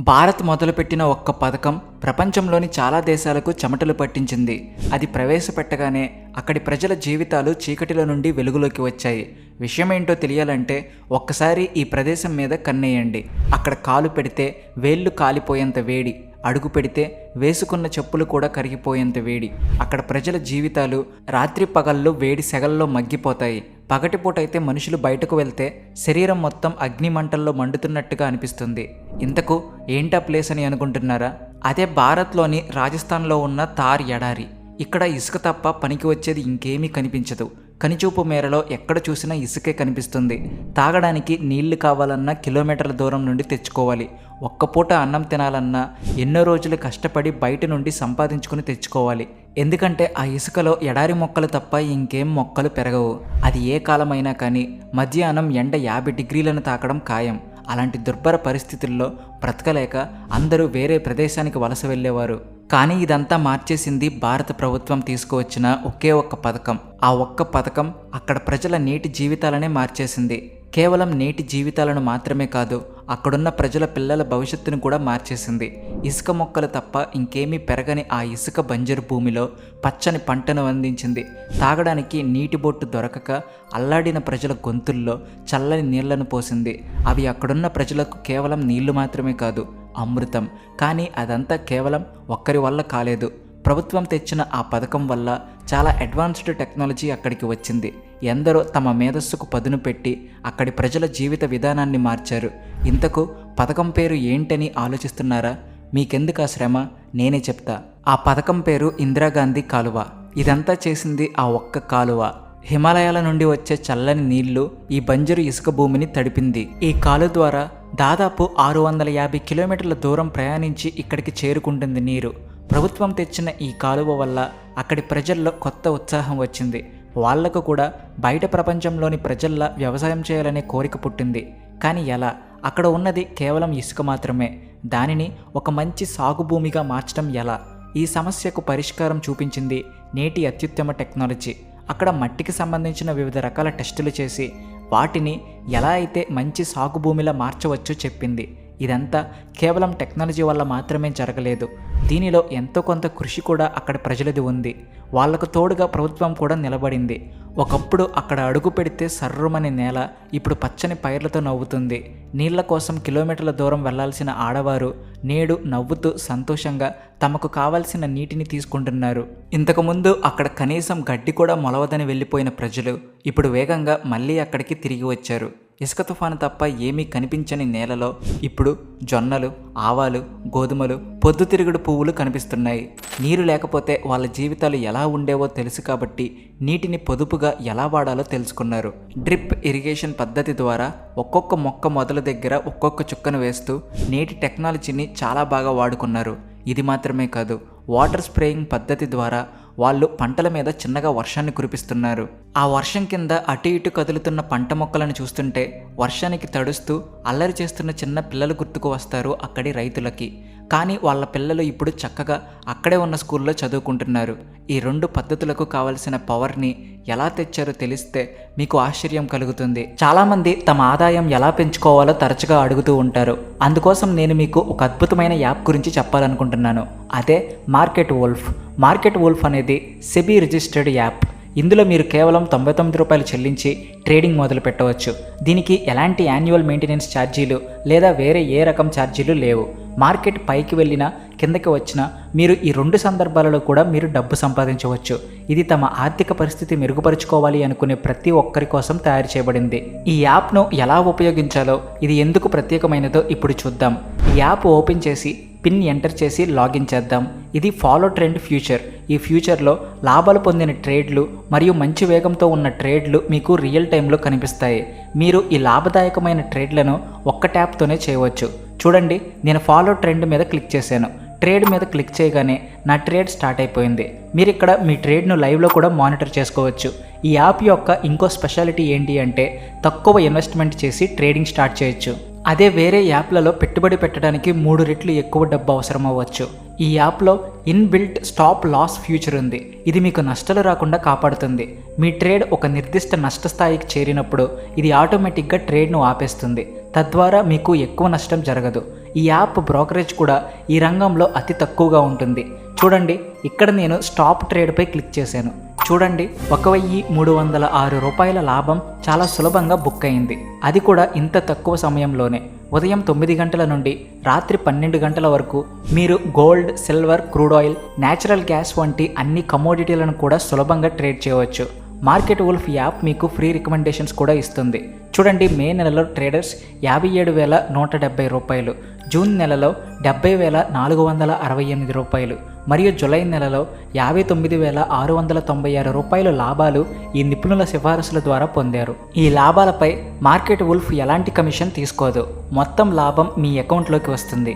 భారత్ మొదలుపెట్టిన ఒక్క పథకం ప్రపంచంలోని చాలా దేశాలకు చెమటలు పట్టించింది. అది ప్రవేశపెట్టగానే అక్కడి ప్రజల జీవితాలు చీకటిలో నుండి వెలుగులోకి వచ్చాయి. విషయమేంటో తెలియాలంటే ఒక్కసారి ఈ ప్రదేశం మీద కన్నేయండి. అక్కడ కాలు పెడితే వేళ్ళు కాలిపోయేంత వేడి, అడుగు పెడితే వేసుకున్న చెప్పులు కూడా కరిగిపోయేంత వేడి. అక్కడ ప్రజల జీవితాలు రాత్రి పగళ్ళు వేడి సెగల్లో మగ్గిపోతాయి. పగటిపూట అయితే మనుషులు బయటకు వెళ్తే శరీరం మొత్తం అగ్ని మంటల్లో మండుతున్నట్టుగా అనిపిస్తుంది. ఇంతకు ఏంటా ప్లేస్ అని అనుకుంటున్నారా? అదే భారత్లోని రాజస్థాన్లో ఉన్న థార్ ఎడారి. ఇక్కడ ఇసుక తప్ప పనికి వచ్చేది ఇంకేమీ కనిపించదు. కనిచూపు మేరలో ఎక్కడ చూసినా ఇసుకే కనిపిస్తుంది. తాగడానికి నీళ్లు కావాలన్నా కిలోమీటర్ల దూరం నుండి తెచ్చుకోవాలి. ఒక్క పూట అన్నం తినాలన్నా ఎన్నో రోజులు కష్టపడి బయట నుండి సంపాదించుకుని తెచ్చుకోవాలి. ఎందుకంటే ఆ ఇసుకలో ఎడారి మొక్కలు తప్ప ఇంకేం మొక్కలు పెరగవు. అది ఏ కాలమైనా కానీ మధ్యాహ్నం ఎండ 50 డిగ్రీలను తాకడం ఖాయం. అలాంటి దుర్భర పరిస్థితుల్లో బ్రతకలేక అందరూ వేరే ప్రదేశానికి వలస వెళ్ళేవారు. కానీ ఇదంతా మార్చేసింది భారత ప్రభుత్వం తీసుకువచ్చిన ఒకే ఒక్క పథకం. ఆ ఒక్క పథకం అక్కడ ప్రజల నేటి జీవితాలనే మార్చేసింది. కేవలం నేటి జీవితాలను మాత్రమే కాదు, అక్కడున్న ప్రజల పిల్లల భవిష్యత్తును కూడా మార్చేసింది. ఇసుక మొక్కలు తప్ప ఇంకేమీ పెరగని ఆ ఇసుక బంజరు భూమిలో పచ్చని పంటను అందించింది. తాగడానికి నీటి బొట్టు దొరకక అల్లాడిన ప్రజల గొంతుల్లో చల్లని నీళ్లను పోసింది. అవి అక్కడున్న ప్రజలకు కేవలం నీళ్లు మాత్రమే కాదు, అమృతం. కానీ అదంతా కేవలం ఒక్కరి వల్ల కాలేదు. ప్రభుత్వం తెచ్చిన ఆ పథకం వల్ల చాలా అడ్వాన్స్డ్ టెక్నాలజీ అక్కడికి వచ్చింది. ఎందరో తమ మేధస్సుకు పదును పెట్టి అక్కడి ప్రజల జీవిత విధానాన్ని మార్చారు. ఇంతకు పథకం పేరు ఏంటని ఆలోచిస్తున్నారా? మీకెందుకు ఆ శ్రమ, నేనే చెప్తా. ఆ పథకం పేరు ఇందిరాగాంధీ కాలువ. ఇదంతా చేసింది ఆ ఒక్క కాలువ. హిమాలయాల నుండి వచ్చే చల్లని నీళ్లు ఈ బంజరు ఇసుక భూమిని తడిపింది. ఈ కాలువ ద్వారా దాదాపు 650 కిలోమీటర్ల దూరం ప్రయాణించి ఇక్కడికి చేరుకుంటుంది నీరు. ప్రభుత్వం తెచ్చిన ఈ కాలువ వల్ల అక్కడి ప్రజల్లో కొత్త ఉత్సాహం వచ్చింది. వాళ్లకు కూడా బయట ప్రపంచంలోని ప్రజల్లా వ్యవసాయం చేయాలనే కోరిక పుట్టింది. కానీ ఎలా? అక్కడ ఉన్నది కేవలం ఇసుక మాత్రమే. దానిని ఒక మంచి సాగు భూమిగా మార్చడం ఎలా? ఈ సమస్యకు పరిష్కారం చూపించింది నేటి అత్యుత్తమ టెక్నాలజీ. అక్కడ మట్టికి సంబంధించిన వివిధ రకాల టెస్టులు చేసి వాటిని ఎలా అయితే మంచి సాగు భూమిలా మార్చవచ్చో చెప్పింది. ఇదంతా కేవలం టెక్నాలజీ వల్ల మాత్రమే జరగలేదు. దీనిలో ఎంతో కొంత కృషి కూడా అక్కడ ప్రజలది ఉంది. వాళ్లకు తోడుగా ప్రభుత్వం కూడా నిలబడింది. ఒకప్పుడు అక్కడ అడుగు పెడితే సర్రుమనే నేల ఇప్పుడు పచ్చని పైర్లతో నవ్వుతుంది. నీళ్ల కోసం కిలోమీటర్ల దూరం వెళ్లాల్సిన ఆడవారు నేడు నవ్వుతూ సంతోషంగా తమకు కావాల్సిన నీటిని తీసుకుంటున్నారు. ఇంతకుముందు అక్కడ కనీసం గడ్డి కూడా మొలవదని వెళ్ళిపోయిన ప్రజలు ఇప్పుడు వేగంగా మళ్ళీ అక్కడికి తిరిగి వచ్చారు. ఇసుక తుఫాను తప్ప ఏమీ కనిపించని నేలలో ఇప్పుడు జొన్నలు, ఆవాలు, గోధుమలు, పొద్దుతిరుగుడు పువ్వులు కనిపిస్తున్నాయి. నీరు లేకపోతే వాళ్ళ జీవితాలు ఎలా ఉండేవో తెలుసు కాబట్టి నీటిని పొదుపుగా ఎలా వాడాలో తెలుసుకున్నారు. డ్రిప్ ఇరిగేషన్ పద్ధతి ద్వారా ఒక్కొక్క మొక్క మొదల దగ్గర ఒక్కొక్క చుక్కను వేస్తూ నేటి టెక్నాలజీని చాలా బాగా వాడుకున్నారు. ఇది మాత్రమే కాదు, వాటర్ స్ప్రేయింగ్ పద్ధతి ద్వారా వాళ్ళు పంటల మీద చిన్నగా వర్షాన్ని కురిపిస్తున్నారు. ఆ వర్షం కింద అటు ఇటు కదులుతున్న పంట మొక్కలను చూస్తుంటే వర్షానికి తడుస్తూ అల్లరి చేస్తున్న చిన్న పిల్లలు గుర్తుకు వస్తారు అక్కడి రైతులకి. కానీ వాళ్ళ పిల్లలు ఇప్పుడు చక్కగా అక్కడే ఉన్న స్కూల్లో చదువుకుంటున్నారు. ఈ రెండు పద్ధతులకు కావలసిన పవర్ని ఎలా తెచ్చారో తెలిస్తే మీకు ఆశ్చర్యం కలుగుతుంది. చాలామంది తమ ఆదాయం ఎలా పెంచుకోవాలో తరచుగా అడుగుతూ ఉంటారు. అందుకోసం నేను మీకు ఒక అద్భుతమైన యాప్ గురించి చెప్పాలనుకుంటున్నాను. అదే మార్కెట్ వోల్ఫ్. మార్కెట్ వోల్ఫ్ అనేది సెబీ రిజిస్టర్డ్ యాప్. ఇందులో మీరు కేవలం 99 రూపాయలు చెల్లించి ట్రేడింగ్ మొదలు పెట్టవచ్చు. దీనికి ఎలాంటి యాన్యువల్ మెయింటెనెన్స్ ఛార్జీలు లేదా వేరే ఏ రకం ఛార్జీలు లేవు. మార్కెట్ పైకి వెళ్ళినా కిందకి వచ్చినా మీరు ఈ రెండు సందర్భాలలో కూడా మీరు డబ్బు సంపాదించవచ్చు. ఇది తమ ఆర్థిక పరిస్థితి మెరుగుపరుచుకోవాలి అనుకునే ప్రతి ఒక్కరి కోసం తయారు చేయబడింది. ఈ యాప్ను ఎలా ఉపయోగించాలో, ఇది ఎందుకు ప్రత్యేకమైనదో ఇప్పుడు చూద్దాం. ఈ యాప్ ఓపెన్ చేసి పిన్ ఎంటర్ చేసి లాగిన్ చేద్దాం. ఇది ఫాలో ట్రెండ్ ఫ్యూచర్. ఈ ఫ్యూచర్లో లాభాలు పొందిన ట్రేడ్లు మరియు మంచి వేగంతో ఉన్న ట్రేడ్లు మీకు రియల్ టైంలో కనిపిస్తాయి. మీరు ఈ లాభదాయకమైన ట్రేడ్లను ఒక్క ట్యాప్తోనే చేయవచ్చు. చూడండి, నేను ఫాలో ట్రెండ్ మీద క్లిక్ చేశాను. ట్రేడ్ మీద క్లిక్ చేయగానే నా ట్రేడ్ స్టార్ట్ అయిపోయింది. మీరు ఇక్కడ మీ ట్రేడ్ను లైవ్లో కూడా మానిటర్ చేసుకోవచ్చు. ఈ యాప్ యొక్క ఇంకో స్పెషాలిటీ ఏంటి అంటే తక్కువ ఇన్వెస్ట్మెంట్ చేసి ట్రేడింగ్ స్టార్ట్ చేయొచ్చు. అదే వేరే యాప్లలో పెట్టుబడి పెట్టడానికి 3 రెట్లు ఎక్కువ డబ్బు అవసరం అవ్వచ్చు. ఈ యాప్లో ఇన్బిల్ట్ స్టాప్ లాస్ ఫ్యూచర్ ఉంది. ఇది మీకు నష్టాలు రాకుండా కాపాడుతుంది. మీ ట్రేడ్ ఒక నిర్దిష్ట నష్ట స్థాయికి చేరినప్పుడు ఇది ఆటోమేటిక్గా ట్రేడ్ను ఆపేస్తుంది. తద్వారా మీకు ఎక్కువ నష్టం జరగదు. ఈ యాప్ బ్రోకరేజ్ కూడా ఈ రంగంలో అతి తక్కువగా ఉంటుంది. చూడండి, ఇక్కడ నేను స్టాప్ ట్రేడ్పై క్లిక్ చేశాను. చూడండి, 1,306 రూపాయల లాభం చాలా సులభంగా బుక్ అయింది. అది కూడా ఇంత తక్కువ సమయంలోనే. ఉదయం 9 గంటల నుండి రాత్రి 12 గంటల వరకు మీరు gold, silver, crude oil, natural gas వంటి అన్ని కమోడిటీలను కూడా సులభంగా ట్రేడ్ చేయవచ్చు. మార్కెట్ వుల్ఫ్ యాప్ మీకు ఫ్రీ రికమెండేషన్స్ కూడా ఇస్తుంది. చూడండి, మే నెలలో ట్రేడర్స్ 57,170 రూపాయలు, జూన్ నెలలో 70,468 రూపాయలు మరియు జూలై నెలలో 59,696 రూపాయలు లాభాలు ఈ నిపుణుల సిఫారసుల ద్వారా పొందారు. ఈ లాభాలపై మార్కెట్ వుల్ఫ్ ఎలాంటి కమిషన్ తీసుకోదు. మొత్తం లాభం మీ అకౌంట్లోకి వస్తుంది.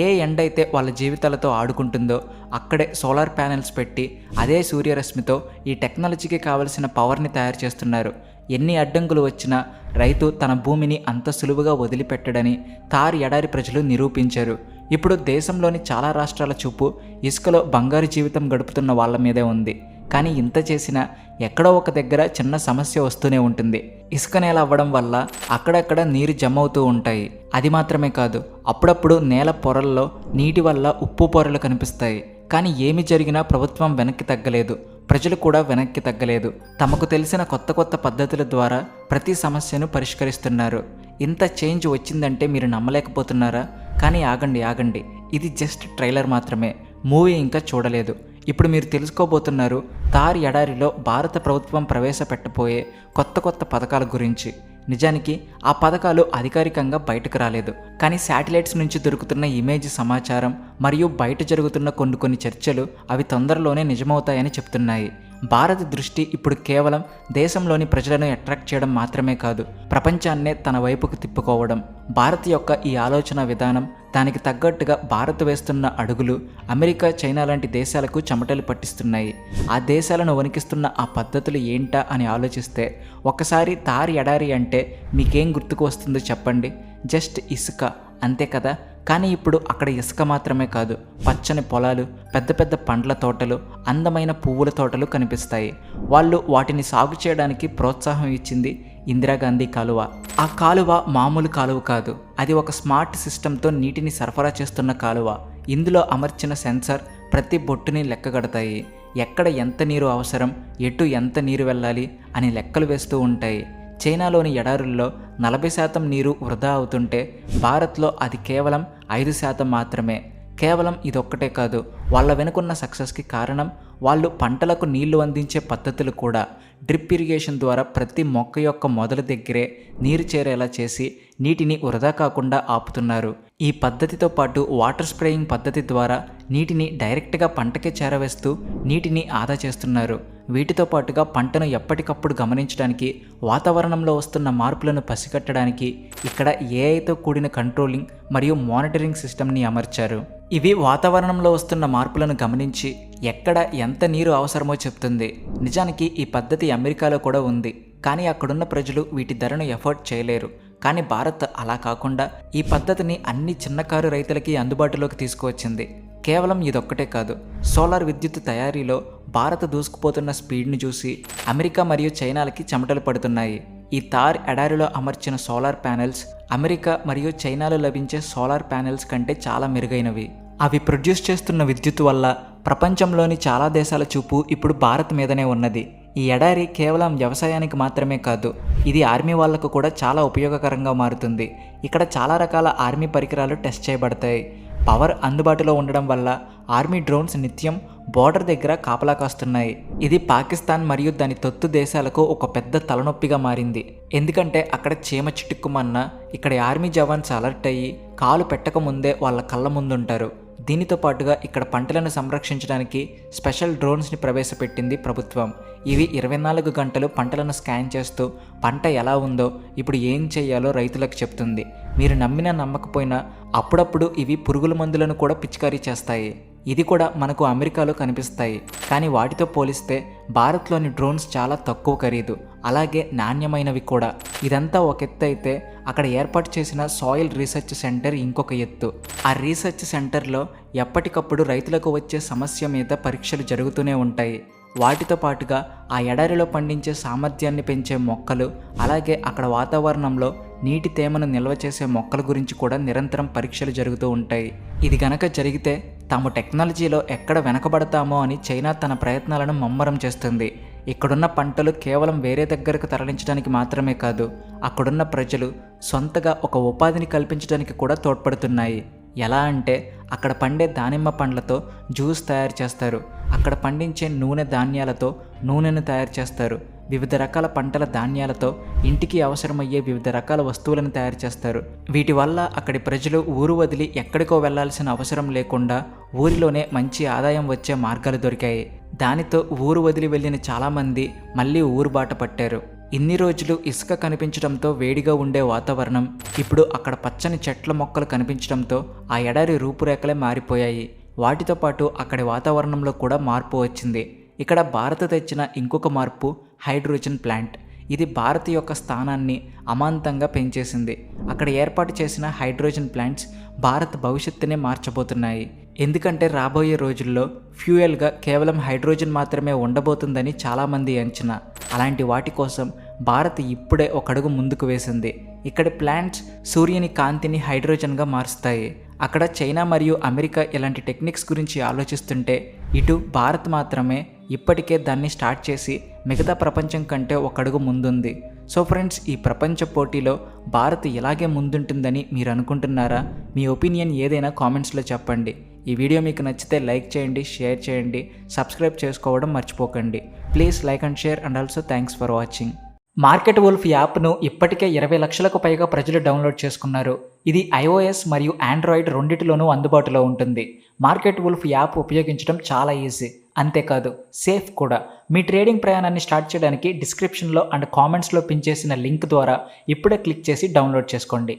ఏ ఎండ అయితే వాళ్ళ జీవితాలతో ఆడుకుంటుందో అక్కడే సోలార్ ప్యానెల్స్ పెట్టి అదే సూర్యరశ్మితో ఈ టెక్నాలజీకి కావలసిన పవర్ని తయారు చేస్తున్నారు. ఎన్ని అడ్డంకులు వచ్చినా రైతు తన భూమిని అంత సులువుగా వదిలిపెట్టడని థార్ ఎడారి ప్రజలు నిరూపించారు. ఇప్పుడు దేశంలోని చాలా రాష్ట్రాల చూపు ఇసుకలో బంగారు జీవితం గడుపుతున్న వాళ్ళ మీదే ఉంది. కానీ ఇంత చేసినా ఎక్కడో ఒక దగ్గర చిన్న సమస్య వస్తూనే ఉంటుంది. ఇసుక నేల అవ్వడం వల్ల అక్కడక్కడ నీరు జమ అవుతూ ఉంటాయి. అది మాత్రమే కాదు, అప్పుడప్పుడు నేల పొరల్లో నీటి వల్ల ఉప్పు పొరలు కనిపిస్తాయి. కానీ ఏమి జరిగినా ప్రభుత్వం వెనక్కి తగ్గలేదు, ప్రజలు కూడా వెనక్కి తగ్గలేదు. తమకు తెలిసిన కొత్త కొత్త పద్ధతుల ద్వారా ప్రతి సమస్యను పరిష్కరిస్తున్నారు. ఇంత చేంజ్ వచ్చిందంటే మీరు నమ్మలేకపోతున్నారా? కానీ ఆగండి, ఇది జస్ట్ ట్రైలర్ మాత్రమే. మూవీ ఇంకా చూడలేదు. ఇప్పుడు మీరు తెలుసుకోబోతున్నారు థార్ ఎడారిలో భారత ప్రభుత్వం ప్రవేశపెట్టబోయే కొత్త పథకాల గురించి. నిజానికి ఆ పథకాలు అధికారికంగా బయటకు రాలేదు, కానీ శాటిలైట్స్ నుంచి దొరుకుతున్న ఇమేజ్ సమాచారం మరియు బయట జరుగుతున్న కొన్ని చర్చలు అవి తొందరలోనే నిజమవుతాయని చెప్తున్నాయి. భారత్ దృష్టి ఇప్పుడు కేవలం దేశంలోని ప్రజలను అట్రాక్ట్ చేయడం మాత్రమే కాదు, ప్రపంచాన్నే తన వైపుకు తిప్పుకోవడం. భారత్ యొక్క ఈ ఆలోచన విధానం, దానికి తగ్గట్టుగా భారత్ వేస్తున్న అడుగులు అమెరికా, చైనా లాంటి దేశాలకు చెమటలు పట్టిస్తున్నాయి. ఆ దేశాలను వణికిస్తున్న ఆ పద్ధతులు ఏంటా అని ఆలోచిస్తే ఒకసారి థార్ ఎడారి అంటే మీకేం గుర్తుకు వస్తుందో చెప్పండి? జస్ట్ ఇసుక, అంతే కదా. కానీ ఇప్పుడు అక్కడ ఇసుక మాత్రమే కాదు, పచ్చని పొలాలు, పెద్ద పండ్ల తోటలు, అందమైన పువ్వుల తోటలు కనిపిస్తాయి. వాళ్ళు వాటిని సాగు చేయడానికి ప్రోత్సాహం ఇచ్చింది ఇందిరాగాంధీ కాలువ. ఆ కాలువ మామూలు కాలువ కాదు, అది ఒక స్మార్ట్ సిస్టంతో నీటిని సరఫరా చేస్తున్న కాలువ. ఇందులో అమర్చిన సెన్సార్ ప్రతి బొట్టుని లెక్కగడతాయి. ఎక్కడ ఎంత నీరు అవసరం, ఎటు ఎంత నీరు వెళ్ళాలి అని లెక్కలు వేస్తూ ఉంటాయి. చైనాలోని ఎడారుల్లో 40% నీరు వృధా అవుతుంటే భారత్లో అది కేవలం 5% మాత్రమే. కేవలం ఇదొక్కటే కాదు, వాళ్ళ వెనుకున్న సక్సెస్కి కారణం వాళ్ళు పంటలకు నీళ్లు అందించే పద్ధతులు కూడా. డ్రిప్ ఇరిగేషన్ ద్వారా ప్రతి మొక్క యొక్క మొదల దగ్గరే నీరు చేరేలా చేసి నీటిని వృధా కాకుండా ఆపుతున్నారు. ఈ పద్ధతితో పాటు వాటర్ స్ప్రేయింగ్ పద్ధతి ద్వారా నీటిని డైరెక్ట్గా పంటకే చేరవేస్తూ నీటిని ఆదా చేస్తున్నారు. వీటితో పాటుగా పంటను ఎప్పటికప్పుడు గమనించడానికి, వాతావరణంలో వస్తున్న మార్పులను పసిగట్టడానికి ఇక్కడ ఏఐతో కూడిన కంట్రోలింగ్ మరియు మానిటరింగ్ సిస్టమ్ని అమర్చారు. ఇవి వాతావరణంలో వస్తున్న మార్పులను గమనించి ఎక్కడ ఎంత నీరు అవసరమో చెప్తుంది. నిజానికి ఈ పద్ధతి అమెరికాలో కూడా ఉంది, కానీ అక్కడున్న ప్రజలు వీటి ధరను ఎఫోర్డ్ చేయలేరు. కానీ భారత్ అలా కాకుండా ఈ పద్ధతిని అన్ని చిన్నకారు రైతులకి అందుబాటులోకి తీసుకువచ్చింది. కేవలం ఇదొక్కటే కాదు, సోలార్ విద్యుత్ తయారీలో భారత్ దూసుకుపోతున్న స్పీడ్ని చూసి అమెరికా మరియు చైనాలకి చెమటలు పడుతున్నాయి. ఈ థార్ ఎడారిలో అమర్చిన సోలార్ ప్యానెల్స్ అమెరికా మరియు చైనాలో లభించే సోలార్ ప్యానెల్స్ కంటే చాలా మెరుగైనవి. అవి ప్రొడ్యూస్ చేస్తున్న విద్యుత్ వల్ల ప్రపంచంలోని చాలా దేశాల చూపు ఇప్పుడు భారత్ మీదనే ఉన్నది. ఈ ఎడారి కేవలం వ్యవసాయానికి మాత్రమే కాదు, ఇది ఆర్మీ వాళ్లకు కూడా చాలా ఉపయోగకరంగా మారుతుంది. ఇక్కడ చాలా రకాల ఆర్మీ పరికరాలు టెస్ట్ చేయబడతాయి. పవర్ అందుబాటులో ఉండడం వల్ల ఆర్మీ డ్రోన్స్ నిత్యం బోర్డర్ దగ్గర కాపలా కాస్తున్నాయి. ఇది పాకిస్తాన్ మరియు దాని తొత్తు దేశాలకు ఒక పెద్ద తలనొప్పిగా మారింది. ఎందుకంటే అక్కడ చీమ చిటుక్కుమన్నా ఇక్కడ ఆర్మీ జవాన్స్ అలర్ట్ అయ్యి కాలు పెట్టక ముందే వాళ్ళ కళ్ళ ముందుంటారు. దీనితో పాటుగా ఇక్కడ పంటలను సంరక్షించడానికి స్పెషల్ డ్రోన్స్ని ప్రవేశపెట్టింది ప్రభుత్వం. ఇవి 24 గంటలు పంటలను స్కాన్ చేస్తూ పంట ఎలా ఉందో, ఇప్పుడు ఏం చేయాలో రైతులకు చెప్తుంది. మీరు నమ్మినా నమ్మకపోయినా అప్పుడప్పుడు ఇవి పురుగుల మందులను కూడా పిచికారీ చేస్తాయి. ఇది కూడా మనకు అమెరికాలో కనిపిస్తాయి, కానీ వాటితో పోలిస్తే భారత్లోని డ్రోన్స్ చాలా తక్కువ ఖరీదు, అలాగే నాణ్యమైనవి కూడా. ఇదంతా ఒక ఎత్తు అయితే అక్కడ ఏర్పాటు చేసిన సాయిల్ రీసెర్చ్ సెంటర్ ఇంకొక ఎత్తు. ఆ రీసెర్చ్ సెంటర్లో ఎప్పటికప్పుడు రైతులకు వచ్చే సమస్య మీద పరీక్షలు జరుగుతూనే ఉంటాయి. వాటితో పాటుగా ఆ ఎడారిలో పండించే సామర్థ్యాన్ని పెంచే మొక్కలు, అలాగే అక్కడ వాతావరణంలో నీటి తేమను నిల్వ చేసే మొక్కల గురించి కూడా నిరంతరం పరీక్షలు జరుగుతూ ఉంటాయి. ఇది గనక జరిగితే తాము టెక్నాలజీలో ఎక్కడ వెనకబడతామో అని చైనా తన ప్రయత్నాలను ముమ్మరం చేస్తుంది. ఇక్కడున్న పంటలు కేవలం వేరే దగ్గరకు తరలించడానికి మాత్రమే కాదు, అక్కడున్న ప్రజలు సొంతగా ఒక ఉపాధిని కల్పించడానికి కూడా తోడ్పడుతున్నాయి. ఎలా అంటే అక్కడ పండే దానిమ్మ పండ్లతో జ్యూస్ తయారు చేస్తారు, అక్కడ పండించే నూనె ధాన్యాలతో నూనెను తయారు చేస్తారు, వివిధ రకాల పంటల ధాన్యాలతో ఇంటికి అవసరమయ్యే వివిధ రకాల వస్తువులను తయారు చేస్తారు. వీటి వల్ల అక్కడి ప్రజలు ఊరు వదిలి ఎక్కడికో వెళ్లాల్సిన అవసరం లేకుండా ఊరిలోనే మంచి ఆదాయం వచ్చే మార్గాలు దొరికాయి. దానితో ఊరు వదిలి వెళ్ళిన చాలామంది మళ్ళీ ఊరు బాట పట్టారు. ఇన్ని రోజులు ఇసుక కనిపించడంతో వేడిగా ఉండే వాతావరణం ఇప్పుడు అక్కడ పచ్చని చెట్ల మొక్కలు కనిపించడంతో ఆ ఎడారి రూపురేఖలే మారిపోయాయి. వాటితో పాటు అక్కడి వాతావరణంలో కూడా మార్పు వచ్చింది. ఇక్కడ భారత్ తెచ్చిన ఇంకొక మార్పు హైడ్రోజన్ ప్లాంట్. ఇది భారత్ యొక్క స్థానాన్ని అమాంతంగా పెంచేసింది. అక్కడ ఏర్పాటు చేసిన హైడ్రోజన్ ప్లాంట్స్ భారత్ భవిష్యత్తునే మార్చబోతున్నాయి. ఎందుకంటే రాబోయే రోజుల్లో ఫ్యూయల్గా కేవలం హైడ్రోజన్ మాత్రమే ఉండబోతుందని చాలామంది అంచనా. అలాంటి వాటి కోసం భారత్ ఇప్పుడే ఒక అడుగు ముందుకు వేసింది. ఇక్కడి ప్లాంట్స్ సూర్యుని కాంతిని హైడ్రోజన్గా మారుస్తాయి. అక్కడ చైనా మరియు అమెరికా ఇలాంటి టెక్నిక్స్ గురించి ఆలోచిస్తుంటే ఇటు భారత్ మాత్రమే ఇప్పటికే దాన్ని స్టార్ట్ చేసి మిగతా ప్రపంచం కంటే ఒక అడుగు ముందుంది. సో ఫ్రెండ్స్, ఈ ప్రపంచ పోటీలో భారత్ ఇలాగే ముందుంటుందని మీరు అనుకుంటున్నారా? మీ ఒపీనియన్ ఏదైనా కామెంట్స్లో చెప్పండి. ఈ వీడియో మీకు నచ్చితే లైక్ చేయండి, షేర్ చేయండి, సబ్స్క్రైబ్ చేసుకోవడం మర్చిపోకండి. Please like and share and also thanks for watching. Market wolf యాప్ను ఇప్పటికే 20 లక్షలకు పైగా ప్రజలు డౌన్లోడ్ చేసుకున్నారు. ఇది iOS మరియు ఆండ్రాయిడ్ రెండిటిలోనూ అందుబాటులో ఉంటుంది. మార్కెట్ వుల్ఫ్ యాప్ ఉపయోగించడం చాలా ఈజీ, అంతేకాదు సేఫ్ కూడా. మీ ట్రేడింగ్ ప్రయాణాన్ని స్టార్ట్ చేయడానికి డిస్క్రిప్షన్లో అండ్ కామెంట్స్లో పిన్ చేసిన లింక్ ద్వారా ఇప్పుడే క్లిక్ చేసి డౌన్లోడ్ చేసుకోండి.